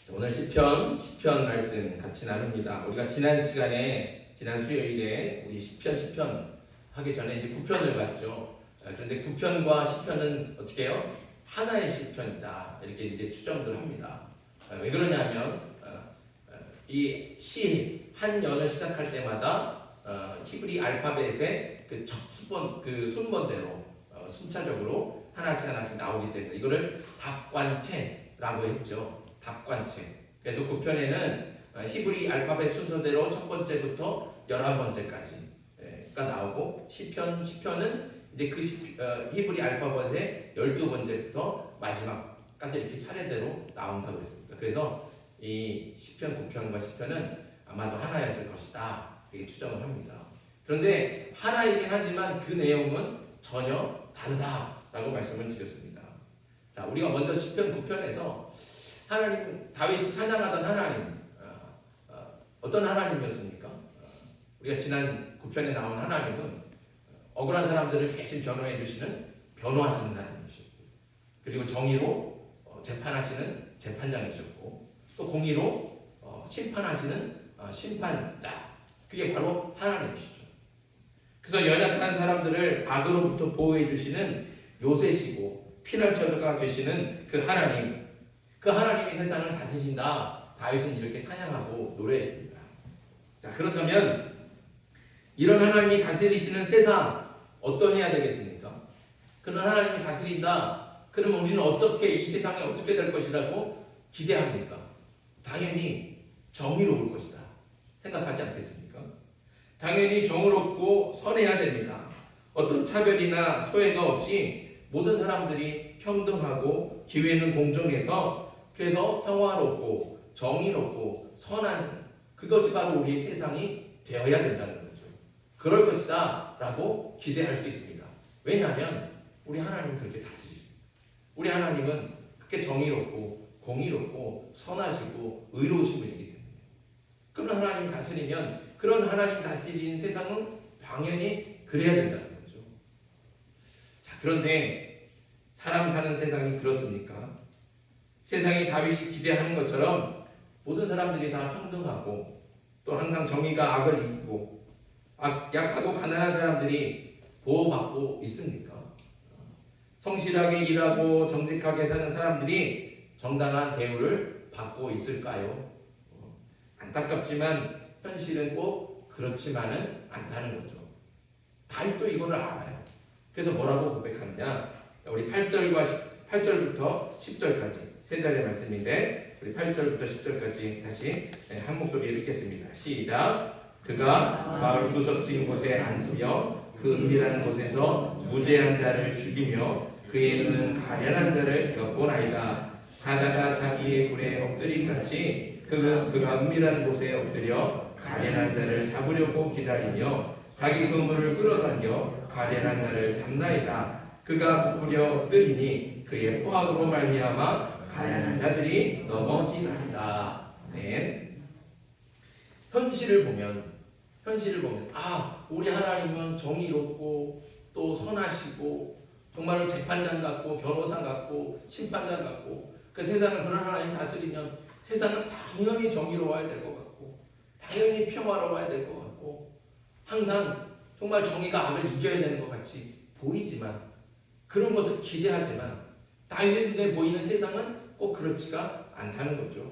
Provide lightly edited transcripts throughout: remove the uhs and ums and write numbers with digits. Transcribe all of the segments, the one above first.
오늘 시편 말씀 같이 나눕니다. 우리가 지난 수요일에 우리 시편 하기 전에 이제 9편을 봤죠. 그런데 9편과 시편은 어떻게 해요? 하나의 시편이다. 이렇게 이제 추정을 합니다. 왜 그러냐면 이 시 한 연을 시작할 때마다 히브리 알파벳의 그 순번대로 순차적으로 하나씩 나오기 때문에 이거를 답관체라고 했죠. 답관체. 그래서 9편에는 히브리 알파벳 순서대로 첫 번째부터 11번째까지가 나오고 시편은 이제 히브리 알파벳의 12번째부터 마지막까지 이렇게 차례대로 나온다고 했습니다. 그래서 이 시편 9편과 시편은 아마도 하나였을 것이다. 이렇게 추정을 합니다. 그런데 하나이긴 하지만 그 내용은 전혀 다르다라고 말씀을 드렸습니다. 자, 우리가 먼저 시편 9편에서 하나님, 다윗이 찬양하던 하나님, 어떤 하나님이었습니까? 우리가 지난 9편에 나온 하나님은 억울한 사람들을 대신 변호해 주시는 변호하시는 하나님이셨고, 그리고 정의로 재판하시는 재판장이셨고, 또 공의로 심판하시는 심판자, 그게 바로 하나님이시죠. 그래서 연약한 사람들을 악으로부터 보호해 주시는 요새시고 피난처가 되시는 그 하나님, 그 하나님이 세상을 다스리신다. 다윗은 이렇게 찬양하고 노래했습니다. 자, 그렇다면 이런 하나님이 다스리시는 세상 어떠해야 되겠습니까? 그런 하나님이 다스린다. 그러면 우리는 어떻게 이 세상에 어떻게 될 것이라고 기대합니까? 당연히 정의로울 것이다. 생각하지 않겠습니까? 당연히 정의롭고 선해야 됩니다. 어떤 차별이나 소외가 없이 모든 사람들이 평등하고 기회는 공정해서 그래서 평화롭고 정의롭고 선한 그것이 바로 우리의 세상이 되어야 된다는 거죠. 그럴 것이다 라고 기대할 수 있습니다. 왜냐하면 우리 하나님은 그렇게 다스리십니다. 우리 하나님은 그렇게 정의롭고 공의롭고 선하시고 의로우신 분이기 때문에 그런 하나님 다스리면 그런 하나님 다스리는 세상은 당연히 그래야 된다는 거죠. 자, 그런데 사람 사는 세상이 그렇습니까? 세상이 다윗이 기대하는 것처럼 모든 사람들이 다 평등하고 또 항상 정의가 악을 이기고 약하고 가난한 사람들이 보호받고 있습니까? 성실하게 일하고 정직하게 사는 사람들이 정당한 대우를 받고 있을까요? 안타깝지만 현실은 꼭 그렇지만은 않다는 거죠. 다윗도 이거를 알아요. 그래서 뭐라고 고백하느냐? 우리 8절부터 10절까지 세 자리의 말씀인데 우리 8절부터 10절까지 다시 한 목소리 읽겠습니다. 시작. 그가 마을 구석진 곳에 앉으며 그 은밀한 곳에서 무죄한 자를 죽이며 그의 눈은 가련한 자를 엿보나이다. 사자가 자기의 굴에 엎드림 같이 그가 은밀한 곳에 엎드려 가련한 자를 잡으려고 기다리며 자기 그물을 끌어당겨 가련한 자를 잡나이다. 그가 부풀려 엎드리니 그의 포악으로 말미암아 가련한 자들이 넘어지나이다. 네. 현실을 보면 우리 하나님은 정의롭고 또 선하시고 정말로 재판장 같고 변호사 같고 심판장 같고 그 세상을 그런 하나님 다스리면 세상은 당연히 정의로워야 될 것 같고 당연히 평화로워야 될 것 같고 항상 정말 정의가 악을 이겨야 되는 것 같이 보이지만 그런 것을 기대하지만 다윗의 눈에 보이는 세상은 꼭 그렇지가 않다는 거죠.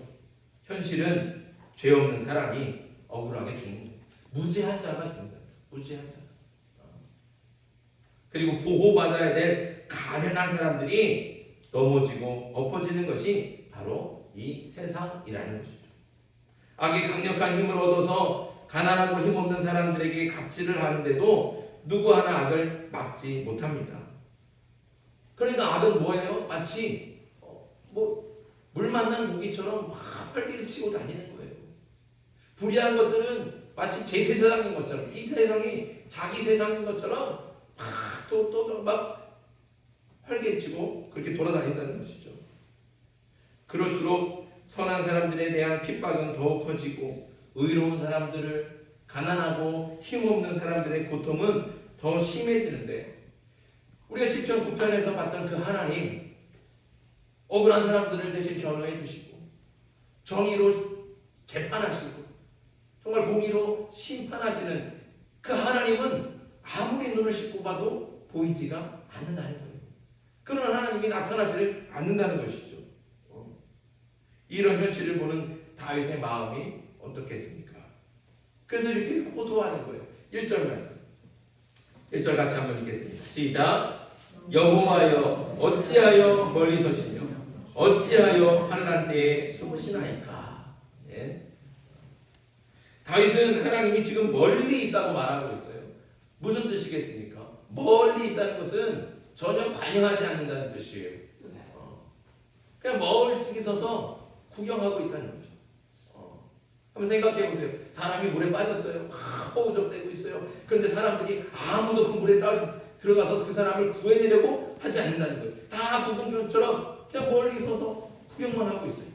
현실은 죄 없는 사람이 억울하게 죽는 거예요. 무죄한 자가 죽는다. 무죄한 자. 그리고 보호받아야 될 가련한 사람들이 넘어지고 엎어지는 것이 바로 이 세상이라는 것이죠. 악이 강력한 힘을 얻어서 가난하고 힘없는 사람들에게 갑질을 하는데도 누구 하나 악을 막지 못합니다. 그러니까 악은 뭐예요? 마치 물 만난 고기처럼 막 활기를 치고 다니는 거예요. 불의한 것들은 마치 제 세상인 것처럼 이 세상이 자기 세상인 것처럼 막 활개치고 그렇게 돌아다닌다는 것이죠. 그럴수록 선한 사람들에 대한 핍박은 더욱 커지고 의로운 사람들을 가난하고 힘없는 사람들의 고통은 더 심해지는데 우리가 시편 9편에서 봤던 그 하나님 억울한 사람들을 대신 변호해 주시고 정의로 재판하시고 정말 공의로 심판하시는 그 하나님은 아무리 눈을 씻고 봐도 보이지가 않는다는 거예요. 그런 하나님이 나타나지 않는다는 것이죠. 이런 현실을 보는 다윗의 마음이 어떻겠습니까? 그래서 이렇게 호소하는 거예요. 1절 말씀. 1절 같이 한번 읽겠습니다. 시작. 여호와여 어찌하여 멀리 서시며 어찌하여 환난 때에 숨으시나이까. 예? 다윗은 하나님이 지금 멀리 있다고 말하고 있어요. 무슨 뜻이겠습니까? 멀리 있다는 것은 전혀 관여하지 않는다는 뜻이에요. 그냥 멀찍이 서서 구경하고 있다는 거죠. 한번 생각해 보세요. 사람이 물에 빠졌어요. 허우적대고 있어요. 그런데 사람들이 아무도 그 물에 들어가서 그 사람을 구해내려고 하지 않는다는 거예요. 다 구경꾼처럼 그냥 멀리 서서 구경만 하고 있어요.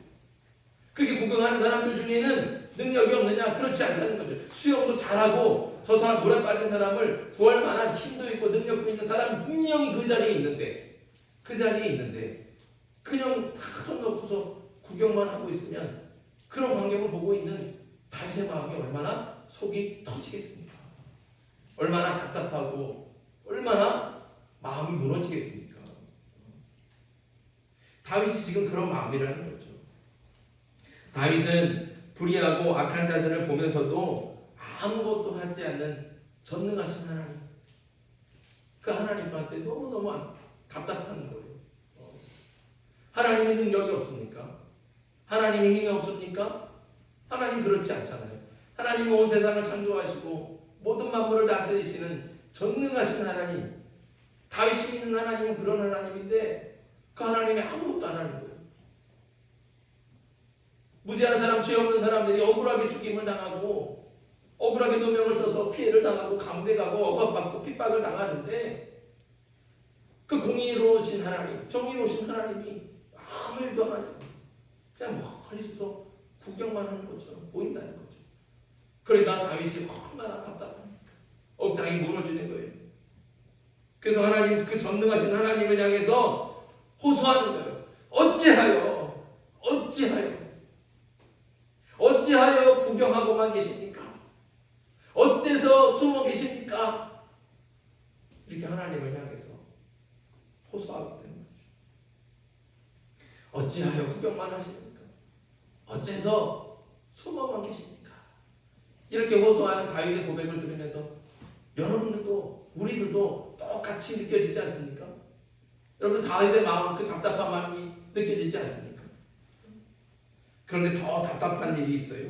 그렇게 구경하는 사람들 중에는 능력이 없느냐? 그렇지 않다는 거죠. 수영도 잘하고 저 사람 물에 빠진 사람을 구할 만한 힘도 있고 능력도 있는 사람이 분명히 그 자리에 있는데 그냥 다 손 놓고서 구경만 하고 있으면 그런 광경을 보고 있는 다윗의 마음이 얼마나 속이 터지겠습니까? 얼마나 답답하고 얼마나 마음이 무너지겠습니까? 다윗이 지금 그런 마음이라는 거죠. 다윗은 불의하고 악한 자들을 보면서도 아무것도 하지 않는 전능하신 하나님, 그 하나님한테 너무너무 답답한 거예요. 하나님의 능력이 없습니까? 하나님의 힘이 없습니까? 하나님 그렇지 않잖아요. 하나님은 온 세상을 창조하시고 모든 만물을 다스리시는 전능하신 하나님, 다윗이 믿는 하나님은 그런 하나님인데 그 하나님이 아무것도 안 하는 거예요. 무지한 사람, 죄 없는 사람들이 억울하게 죽임을 당하고 억울하게 누명을 써서 피해를 당하고 감옥가고 억압받고 핍박을 당하는데 그 공의로우신 하나님, 정의로우신 하나님이 아무 일도 안 하죠. 그냥 멀리서 구경만 하는 것처럼 보인다는 거죠. 그러니까 다윗이 얼마나 답답합니까? 억장이 무너지는 거예요. 그래서 하나님, 그 전능하신 하나님을 향해서 호소하는 거예요. 어찌하여 구경하고만 계십니까? 어째서 숨어 계십니까? 이렇게 하나님을 향해서 호소하고 있는 거죠. 어찌하여 구경만 하십니까? 어째서 숨어만 계십니까? 이렇게 호소하는 다윗의 고백을 들으면서 여러분들도 우리들도 똑같이 느껴지지 않습니까? 여러분들 다윗의 마음, 그 답답한 마음이 느껴지지 않습니까? 그런데 더 답답한 일이 있어요.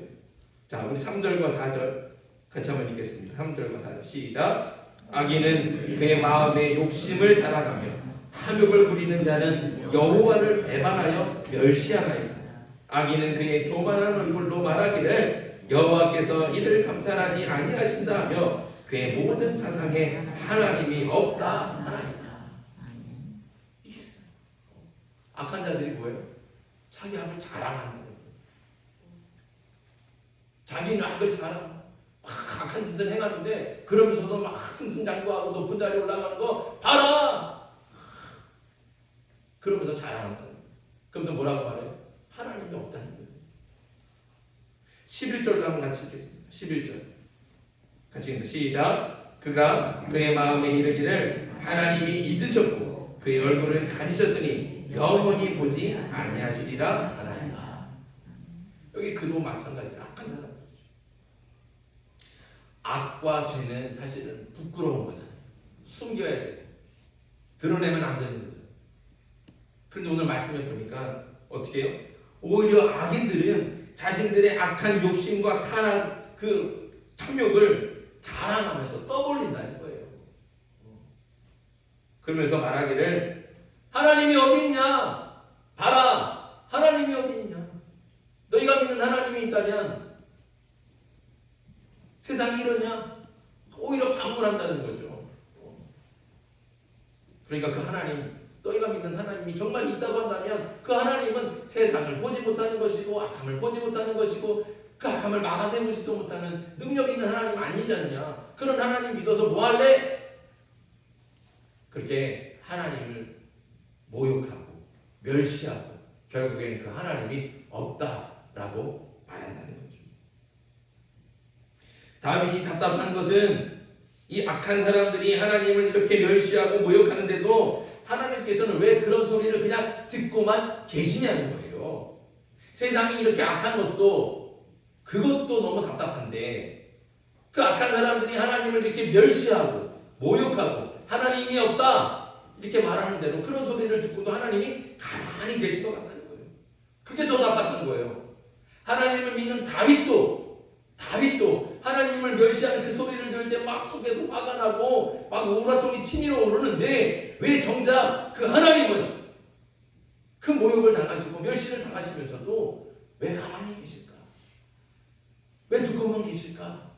자, 우리 3절과 4절 같이 한번 읽겠습니다. 3절과 4절 시작. 악인은 그의 마음에 욕심을 자랑하며 탐욕을 부리는 자는 여호와를 배반하여 멸시하나이다. 악인은 그의 교만한 얼굴로 말하기를 여호와께서 이를 감찰하지 아니하신다 하며 그의 모든 사상에 하나님이 없다 하나이다. 악한 자들이 뭐예요? 자기 악을 자랑하는 거예요. 자기는 악을 자랑, 악한 짓을 행하는데 그러면서도 막 승승장구하고 높은 자리에 올라가는 거 봐라! 그러면서 자랑한다. 그럼 또 뭐라고 말해요? 하나님이 없다는 거예요. 11절도 한번 같이 읽겠습니다. 11절 같이 읽습니다. 시작. 그가 그의 마음에 이르기를 하나님이 잊으셨고 그의 얼굴을 가리셨으니 영원히 보지 아니하시리라 하나이다. 여기 그도 마찬가지로 악한 사람. 악과 죄는 사실은 부끄러운 거잖아요. 숨겨야 돼요. 드러내면 안 되는 거죠. 그런데 오늘 말씀을 보니까 어떻게 해요? 오히려 악인들은 자신들의 악한 욕심과 탄한 그 탐욕을 자랑하면서 떠벌린다는 거예요. 그러면서 말하기를 하나님이 어디 있냐? 봐라! 하나님이 어디 있냐? 너희가 믿는 하나님이 있다면 세상이 이러냐? 오히려 반문한다는 거죠. 그러니까 그 하나님, 너희가 믿는 하나님이 정말 있다고 한다면 그 하나님은 세상을 보지 못하는 것이고 악함을 보지 못하는 것이고 그 악함을 막아세우지도 못하는 능력 있는 하나님 아니지 않냐? 그런 하나님 믿어서 뭐 할래? 그렇게 하나님을 모욕하고 멸시하고 결국에는 그 하나님이 없다라고 라고 말한다는 거죠. 다윗이 답답한 것은 이 악한 사람들이 하나님을 이렇게 멸시하고 모욕하는데도 하나님께서는 왜 그런 소리를 그냥 듣고만 계시냐는 거예요. 세상이 이렇게 악한 것도 그것도 너무 답답한데 그 악한 사람들이 하나님을 이렇게 멸시하고 모욕하고 하나님이 없다 이렇게 말하는 대로 그런 소리를 듣고도 하나님이 가만히 계실 것 같다는 거예요. 그게 더 답답한 거예요. 하나님을 믿는 다윗도 하나님을 멸시하는 그 소리를 들을 때 막 속에서 화가 나고 막 우라통이 치밀어 오르는데 왜 정작 그 하나님은 그 모욕을 당하시고 멸시를 당하시면서도 왜 가만히 계실까? 왜 두고만 계실까?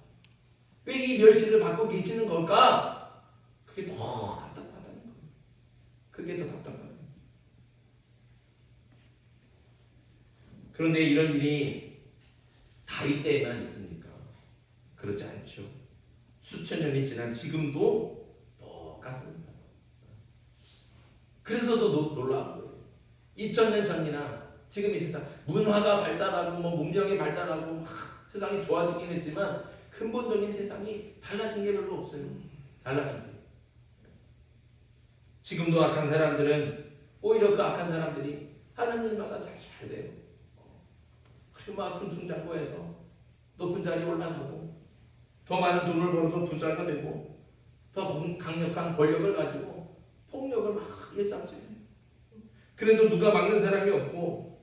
왜 이 멸시를 받고 계시는 걸까? 그게 더 답답하다는 거예요. 그게 더 답답하다는 거예요. 그런데 이런 일이 다윗 때에만 있습니까? 그렇지 않죠. 수천 년이 지난 지금도 똑같습니다. 그래서 더 놀라운 거예요. 2000년 전이나 지금 이 세상 문화가 발달하고 문명이 발달하고 세상이 좋아지긴 했지만 근본적인 세상이 달라진 게 별로 없어요. 달라진 게. 지금도 악한 사람들은 오히려 그 악한 사람들이 하나님마다 잘 돼요. 그리고 막 승승장구해서 높은 자리에 올라가고 더 많은 돈을 벌어서 부자가 되고 더 강력한 권력을 가지고 폭력을 막 일삼지해요. 그래도 누가 막는 사람이 없고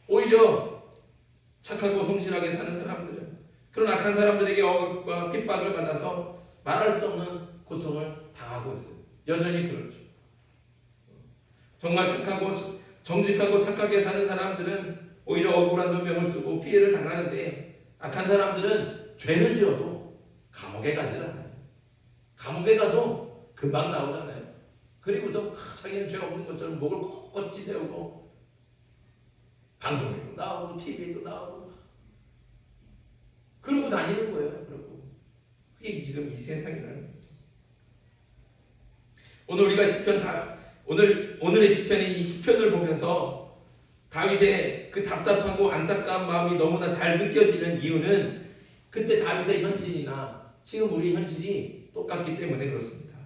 오히려 착하고 성실하게 사는 사람들은 그런 악한 사람들에게 억압과 핍박을 받아서 말할 수 없는 고통을 당하고 있어요. 여전히 그렇죠. 정말 착하고 정직하고 착하게 사는 사람들은 오히려 억울한 누명을 쓰고 피해를 당하는데 악한 사람들은 죄를 지어도 감옥에 가지 않아요. 감옥에 가도 금방 나오잖아요. 그리고서 자기는 죄 없는 것처럼 목을 꼿꼿이 세우고 방송에도 나오고 TV에도 나오고 그러고 다니는 거예요. 그러고 그게 지금 이 세상이라는 거죠. 오늘 우리가 오늘의 시편인 이 시편을 보면서 다윗의 그 답답하고 안타까운 마음이 너무나 잘 느껴지는 이유는 그때 다윗의 현실이나 지금 우리의 현실이 똑같기 때문에 그렇습니다.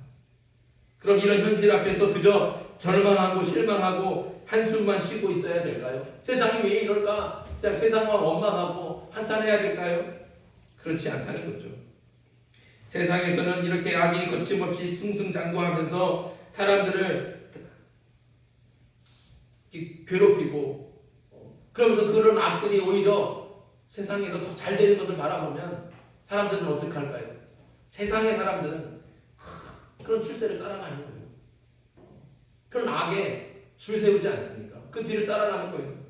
그럼 이런 현실 앞에서 그저 절망하고 실망하고 한숨만 쉬고 있어야 될까요? 세상이 왜 이럴까? 그냥 세상만 원망하고 한탄해야 될까요? 그렇지 않다는 거죠. 세상에서는 이렇게 악이 거침없이 승승장구하면서 사람들을 괴롭히고 그러면서 그런 악들이 오히려 세상에서 더 잘 되는 것을 바라보면 사람들은 어떻게 할까요? 세상의 사람들은 그런 출세를 따라가는 거예요. 그런 악에 줄 세우지 않습니까? 그 뒤를 따라가는 거예요.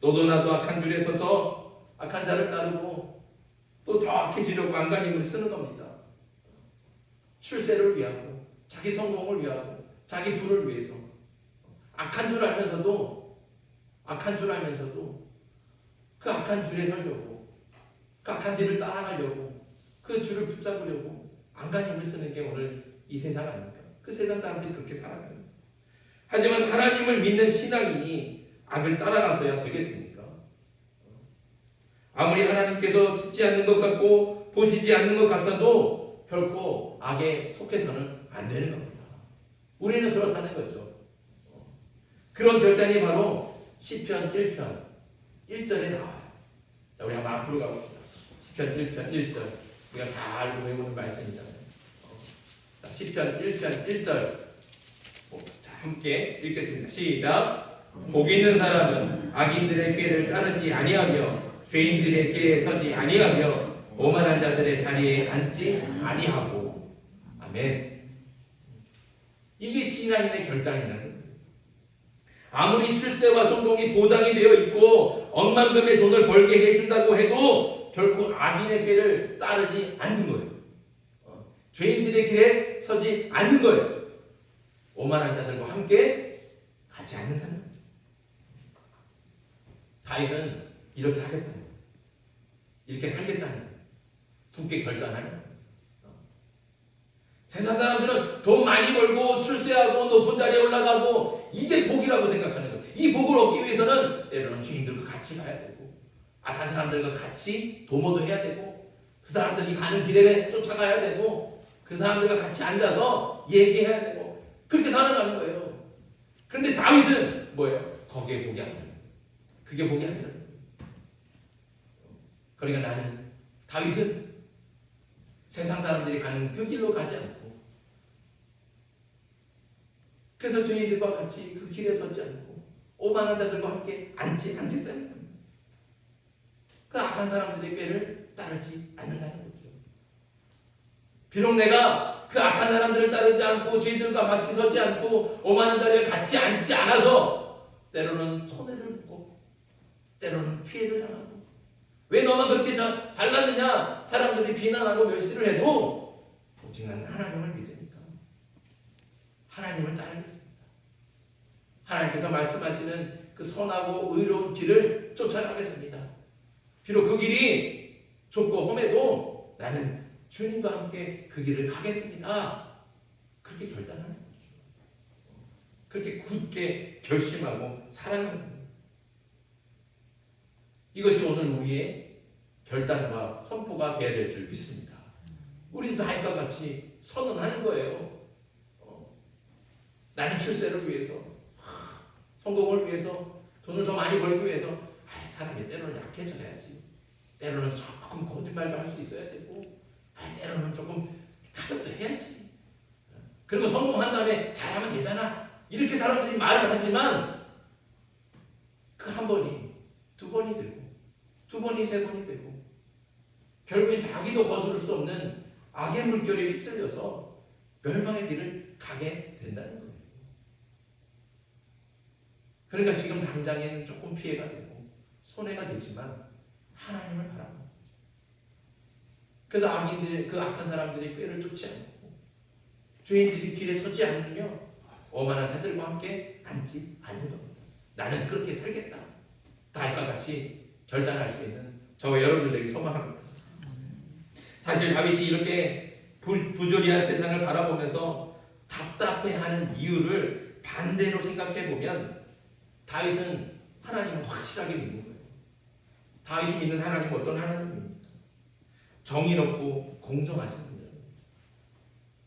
너도 나도 악한 줄에 서서 악한 자를 따르고 또 더 악해지려고 안간 힘을 쓰는 겁니다. 출세를 위하고 자기 성공을 위하고 자기 부를 위해서 악한 줄 알면서도 그 악한 줄에 서려고 그 악한 길을 따라가려고 그 줄을 붙잡으려고 안간 힘을 쓰는 게 오늘 이 세상 아닙니까? 그 세상 사람들이 그렇게 살아가는 거예요. 하지만 하나님을 믿는 신앙인이 악을 따라가서야 되겠습니까? 아무리 하나님께서 듣지 않는 것 같고 보시지 않는 것 같아도 결코 악에 속해서는 안 되는 겁니다. 우리는 그렇다는 거죠. 그런 결단이 바로 시편 1편 1절에 나와요. 자, 우리 한번 앞으로 가봅시다. 시편 1편 1절 우리가 다 알고 외우는 말씀이잖아요. 자, 시편 1편 1절 자, 함께 읽겠습니다. 시작. 복 있는 사람은 악인들의 꾀를 따르지 아니하며 죄인들의 길에 서지 아니하며 오만한 자들의 자리에 앉지 아니하고. 아멘. 이게 신앙인의 결단이라는 거예요. 아무리 출세와 성공이 보장이 되어 있고 억만금의 돈을 벌게 해준다고 해도 결국 악인의 길을 따르지 않는 거예요. 죄인들의 길에 서지 않는 거예요. 오만한 자들과 함께 가지 않는다는 거죠. 다윗은 이렇게 하겠다는 거예요. 이렇게 살겠다는 거예요. 굳게 결단하는 거예요. 세상 사람들은 돈 많이 벌고 출세하고 높은 자리에 올라가고 이게 복이라고 생각하는 거예요. 이 복을 얻기 위해서는 때로는 주인들과 같이 가야 되고 악한 사람들과 같이 도모도 해야 되고 그 사람들이 가는 길에 쫓아가야 되고 그 사람들과 같이 앉아서 얘기해야 되고 그렇게 살아가는 거예요. 그런데 다윗은 뭐예요? 거기에 복이 아니에요. 그게 복이 아니에요. 그러니까 나는 다윗은 세상 사람들이 가는 그 길로 가지 않고 그래서 죄인들과 같이 그 길에 서지 않고 오만한 자들과 함께 앉지 않겠다는 겁니다. 그 악한 사람들의 꾀를 따르지 않는다는 거죠. 비록 내가 그 악한 사람들을 따르지 않고 죄인들과 같이 서지 않고 오만한 자리에 같이 앉지 않아서 때로는 손해를 보고 때로는 피해를 당하고 왜 너만 그렇게 잘났느냐 사람들이 비난하고 멸시를 해도 오직 나는 하나님을 믿으니까 하나님을 따르겠습니다. 하나님께서 말씀하시는 그 선하고 의로운 길을 쫓아가겠습니다. 비록 그 길이 좁고 험해도 나는 주님과 함께 그 길을 가겠습니다. 그렇게 결단하는 거죠. 그렇게 굳게 결심하고 살아가는 거예요. 이것이 오늘 우리의 결단과 선포가 되어야 될 줄 믿습니다. 우리도 다윗과 같이 선언하는 거예요. 나는 출세를 위해서, 성공을 위해서, 돈을 더 많이 벌기 위해서 사람이 때로는 약해져야지. 때로는 조금 거짓말도 할 수 있어야 되고 때로는 조금 타협도 해야지. 그리고 성공한 다음에 잘하면 되잖아. 이렇게 사람들이 말을 하지만 그 한 번이 두 번이 되고 두 번이 세 번이 되고 결국엔 자기도 거스를 수 없는 악의 물결에 휩쓸려서 멸망의 길을 가게 된다는 거예요. 그러니까 지금 당장에는 조금 피해가 되고 손해가 되지만 하나님을 바라보는 거죠. 그래서 악인들, 그 악한 사람들의 꾀를 쫓지 않고 죄인들이 길에 서지 않으며 오만한 자들과 함께 앉지 않는 겁니다. 나는 그렇게 살겠다. 다윗과 같이 결단할 수 있는 저와 여러분들에게 소망합니다. 사실 다윗이 이렇게 부조리한 세상을 바라보면서 답답해하는 이유를 반대로 생각해 보면 다윗은 하나님을 확실하게 믿는 거예요. 다윗이 믿는 하나님은 어떤 하나님입니까? 정의롭고 공정하신 분이에요.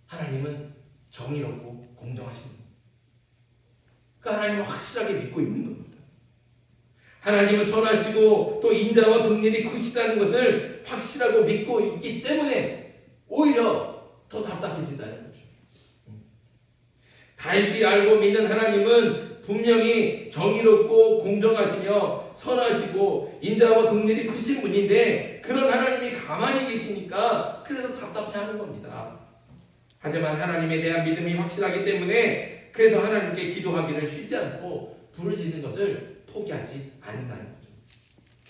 하나님은 정의롭고 공정하신 분. 그 하나님을 확실하게 믿고 있는 겁니다. 하나님은 선하시고 또 인자와 긍휼이 크시다는 것을 확실하고 믿고 있기 때문에 오히려 더 답답해진다는 거죠. 다윗이 알고 믿는 하나님은 분명히 정의롭고 공정하시며 선하시고 인자와 긍휼이 크신 분인데 그런 하나님이 가만히 계시니까 그래서 답답해하는 겁니다. 하지만 하나님에 대한 믿음이 확실하기 때문에 그래서 하나님께 기도하기를 쉬지 않고 부르짖는 것을 포기하지 않는다는 거죠.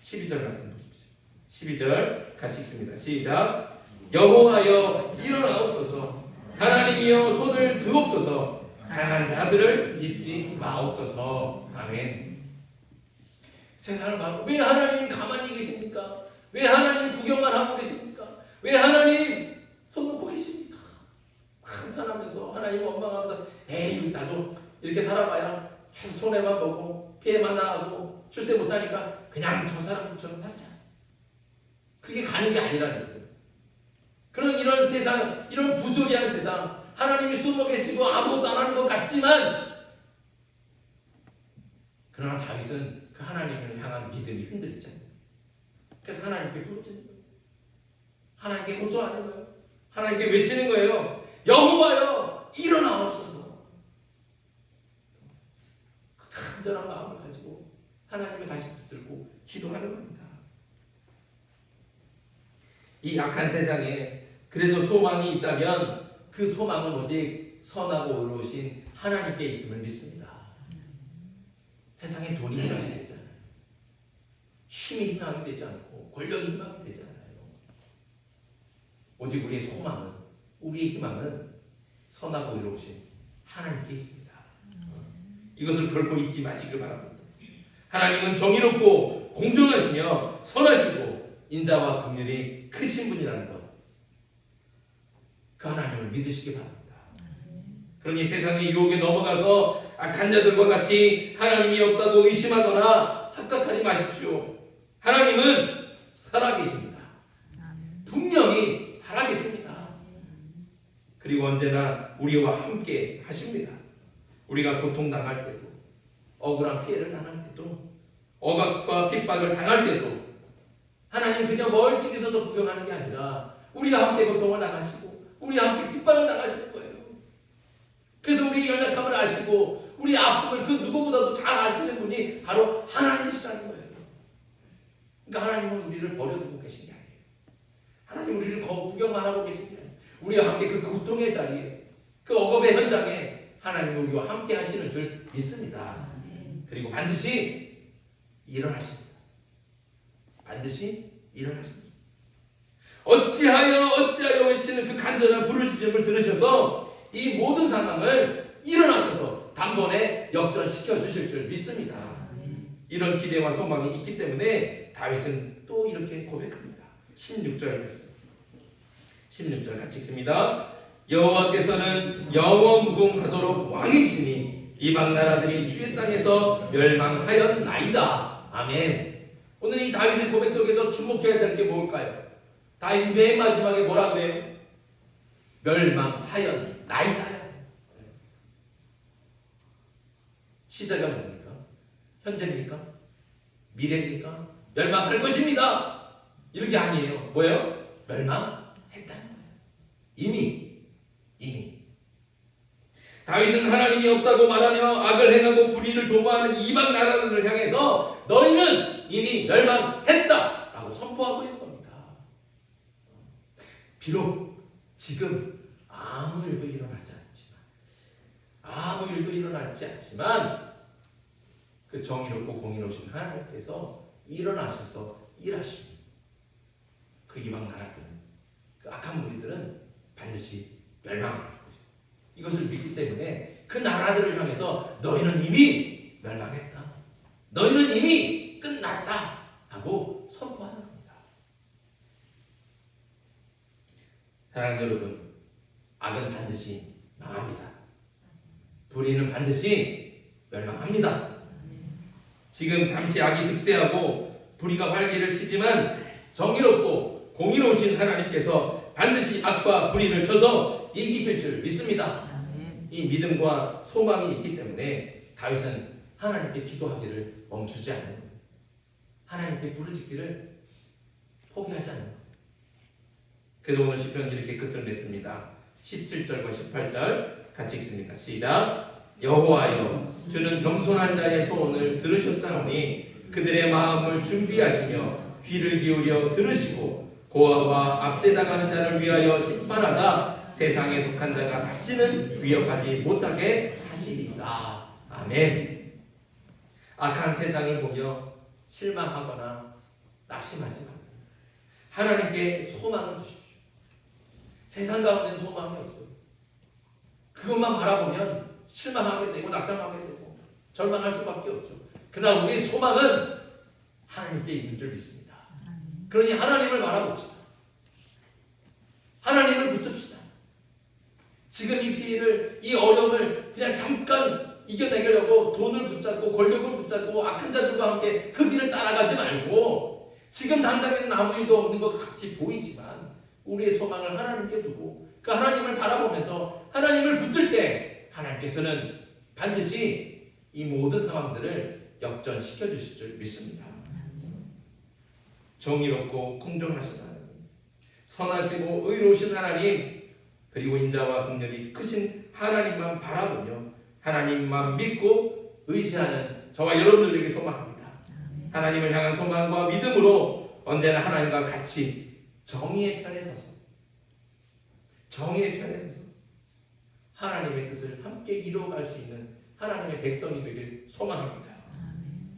12절 말씀 보십시오. 12절 같이 읽습니다. 시작. 여호와여 일어나옵소서. 하나님이여 손을 드옵소서. 강한 자들을 잊지 마옵소서. 아멘. 세상을 봐도 왜 하나님 가만히 계십니까? 왜 하나님 구경만 하고 계십니까? 왜 하나님 손 놓고 계십니까? 한탄하면서 하나님 원망하면서 에이 나도 이렇게 살아봐야 계속 손해만 보고 피해만 당하고 출세 못하니까 그냥 저 사람들처럼 살자. 그게 가는 게 아니라는 거예요. 그런 이런 세상, 이런 부조리한 세상, 하나님이 숨어 계시고 아무것도 안 하는 것 같지만 그러나 다윗은 그 하나님을 향한 믿음이 흔들리잖아요. 그래서 하나님께 부르짖는 거예요. 하나님께 호소하는 거예요. 하나님께 외치는 거예요. 여호와여 일어나옵소서. 간절한 마음을 가지고 하나님을 다시 붙들고 기도하는 겁니다. 이 약한 세상에 그래도 소망이 있다면 그 소망은 오직 선하고 의로우신 하나님께 있음을 믿습니다. 세상에 돈이 희망이 되지 않아요. 힘이 희망이 되지 않고 권력이 희망이 되지 않아요. 오직 우리의 소망은, 우리의 희망은 선하고 의로우신 하나님께 있습니다. 이것을 결코 잊지 마시길 바랍니다. 하나님은 정의롭고 공정하시며 선하시고 인자와 긍휼이 크신 분이라는 것, 그 하나님을 믿으시기 바랍니다. 그러니 세상의 유혹에 넘어가서 악한 자들과 같이 하나님이 없다고 의심하거나 착각하지 마십시오. 하나님은 살아계십니다. 분명히 살아계십니다. 그리고 언제나 우리와 함께 하십니다. 우리가 고통당할 때도, 억울한 피해를 당할 때도, 억압과 핍박을 당할 때도 하나님 그냥 멀찍이 서서 구경하는 게 아니라 우리와 함께 고통을 당하시고 우리와 함께 핍박을 당하시는 거예요. 그래서 우리 연약함을 아시고 우리 아픔을 그 누구보다도 잘 아시는 분이 바로 하나님이시라는 거예요. 그러니까 하나님은 우리를 버려두고 계신 게 아니에요. 하나님 우리를 구경만 하고 계신 게 아니에요. 우리와 함께 그 고통의 자리에, 그 억압의 현장에 하나님은 우리와 함께 하시는 줄 믿습니다. 그리고 반드시 일어나십니다. 반드시 일어나십니다. 어찌하여 외치는 그 간절한 부르짖음을 들으셔서 이 모든 상황을 일어나셔서 단번에 역전시켜 주실 줄 믿습니다. 이런 기대와 소망이 있기 때문에 다윗은 또 이렇게 고백합니다. 16절 말씀. 16절 같이 읽습니다. 여호와께서는 영원무궁하도록 왕이시니 이방 나라들이 주의 땅에서 멸망하였나이다. 아멘. 오늘 이 다윗의 고백 속에서 주목해야 될 게 뭘까요? 다윗이 맨 마지막에 뭐라 그래요? 멸망하였나이다. 시제가 뭡니까? 현재입니까? 미래입니까? 멸망할 것입니다. 이런 게 아니에요. 뭐예요? 멸망했다는 거예요. 이미 다윗은 하나님이 없다고 말하며 악을 행하고 불의를 도모하는 이방 나라들을 향해서 너희는 이미 멸망했다 라고 선포하고 있는 겁니다. 비록 지금 아무 일도 일어나지 않지만 그 정의롭고 공의로우신 하나님께서 일어나셔서 일하십니다. 그 이방 나라들은, 그 악한 무리들은 반드시 멸망할 거죠. 이것을 믿기 때문에 그 나라들을 향해서 너희는 이미 멸망했다, 너희는 이미 끝났다 하고 선포하는 겁니다. 사랑하는 여러분, 악은 반드시 망합니다. 불의는 반드시 멸망합니다. 지금 잠시 악이 득세하고 불의가 활기를 치지만 정의롭고 공의로우신 하나님께서 반드시 악과 불의를 쳐서 이기실 줄 믿습니다. 이 믿음과 소망이 있기 때문에 다윗은 하나님께 기도하기를 멈추지 않는 거예요. 하나님께 부르짖기를 포기하지 않는 거예요. 그래서 오늘 시편 이렇게 끝을 냈습니다. 17절과 18절 같이 읽습니다. 시작. 여호와여, 주는 겸손한 자의 소원을 들으셨사오니 그들의 마음을 준비하시며 귀를 기울여 들으시고 고아와 압제당하는 자를 위하여 심판하사 세상에 속한 자가 다시는 위협하지 못하게 하시리이다. 아멘. 악한 세상을 보며 실망하거나 낙심하지 말고 하나님께 소망을 주십시오. 세상 가운데는 소망이 없어요. 그것만 바라보면 실망하게 되고 낙담하게 되고 절망할 수밖에 없죠. 그러나 우리의 소망은 하나님께 있는 줄 믿습니다. 그러니 하나님을 바라봅시다. 하나님을 붙듭시다. 지금 이 피해를, 이 어려움을 그냥 잠깐 이겨내려고 돈을 붙잡고 권력을 붙잡고 악한 자들과 함께 그 길을 따라가지 말고 지금 당장에는 아무 일도 없는 것 같이 보이지만 우리의 소망을 하나님께 두고 그 하나님을 바라보면서 하나님을 붙들 때 하나님께서는 반드시 이 모든 상황들을 역전시켜 주실 줄 믿습니다. 정의롭고 공정하신 하나님, 선하시고 의로우신 하나님, 그리고 인자와 긍휼이 크신 하나님만 바라보며 하나님만 믿고 의지하는 저와 여러분들에게 소망합니다. 하나님을 향한 소망과 믿음으로 언제나 하나님과 같이 정의의 편에 서서 하나님의 뜻을 함께 이루어갈 수 있는 하나님의 백성이 되길 소망합니다.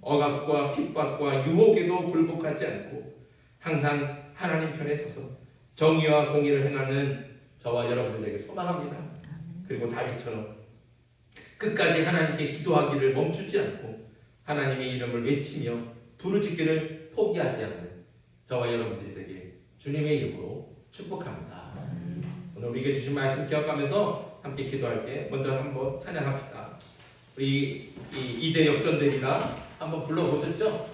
억압과 핍박과 유혹에도 굴복하지 않고 항상 하나님 편에 서서 정의와 공의를 행하는 저와 여러분들에게 소망합니다. 그리고 다윗처럼 끝까지 하나님께 기도하기를 멈추지 않고 하나님의 이름을 외치며 부르짖기를 포기하지 않는 저와 여러분들이 되게 주님의 이름으로 축복합니다. 오늘 우리에게 주신 말씀 기억하면서 함께 기도할게. 먼저 한번 찬양합시다. 우리 이제 역전되리라 한번 불러보셨죠?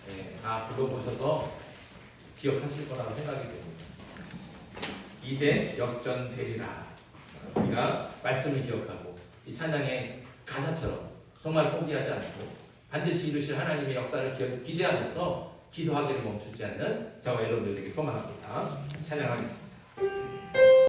네, 다 불러보셔서 기억하실 거라고 생각이 됩니다. 이제 역전되리라. 우리가 말씀을 기억하고 이 찬양의 가사처럼 정말 포기하지 않고 반드시 이루실 하나님의 역사를 기대하면서 기도하기를 멈추지 않는 저와 여러분들에게 소망합니다. 찬양하겠습니다.